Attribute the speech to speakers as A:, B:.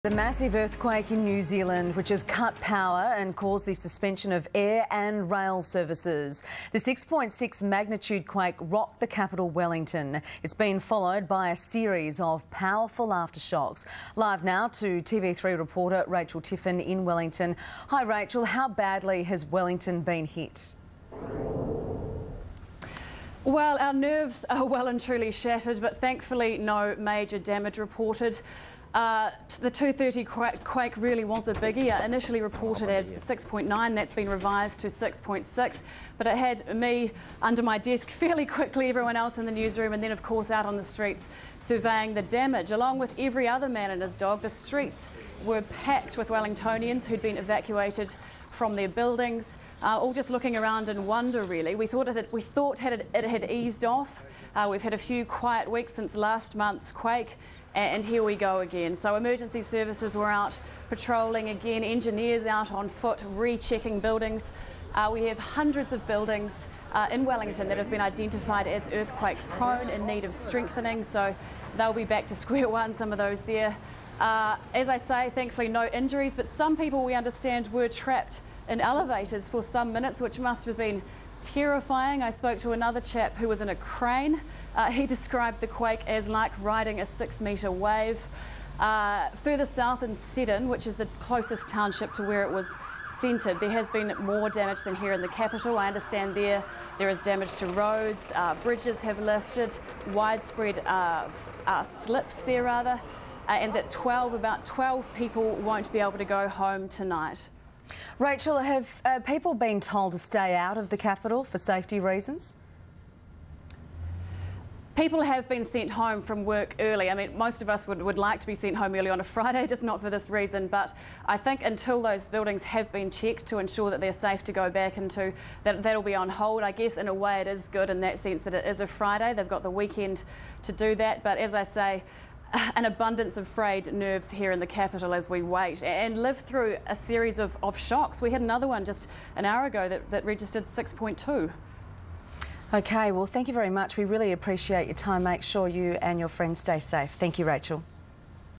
A: The massive earthquake in New Zealand, which has cut power and caused the suspension of air and rail services. The 6.6 magnitude quake rocked the capital, Wellington. It's been followed by a series of powerful aftershocks. Live now to TV3 reporter Rachel Tiffin in Wellington. Hi Rachel, how badly has Wellington been hit?
B: Well, our nerves are well and truly shattered, but thankfully no major damage reported. The 2:30 quake really was a biggie. Initially reported as 6.9, that's been revised to 6.6, but it had me under my desk fairly quickly, everyone else in the newsroom, and then of course out on the streets surveying the damage. Along with every other man and his dog, the streets were packed with Wellingtonians who'd been evacuated from their buildings, all just looking around in wonder really. We thought it had eased off. We've had a few quiet weeks since last month's quake, and here we go again. So emergency services were out patrolling again, engineers out on foot rechecking buildings. We have hundreds of buildings in Wellington that have been identified as earthquake prone, in need of strengthening, so they'll be back to square one, some of those there. As I say, thankfully no injuries, but some people, we understand, were trapped in elevators for some minutes, which must have been terrifying. I spoke to another chap who was in a crane. He described the quake as like riding a 6-metre wave. Further south in Seddon, which is the closest township to where it was centred, there has been more damage than here in the capital. I understand there is damage to roads, bridges have lifted, widespread slips there rather, and that about 12 people won't be able to go home tonight.
A: Rachel, have people been told to stay out of the capital for safety reasons?
B: People have been sent home from work early. I mean, most of us would like to be sent home early on a Friday, just not for this reason, but I think until those buildings have been checked to ensure that they're safe to go back into, that'll be on hold. I guess in a way it is good in that sense that it is a Friday. They've got the weekend to do that, but as I say, an abundance of frayed nerves here in the capital as we wait and live through a series of shocks. We had another one just an hour ago that registered 6.2.
A: OK, well, thank you very much. We really appreciate your time. Make sure you and your friends stay safe. Thank you, Rachel.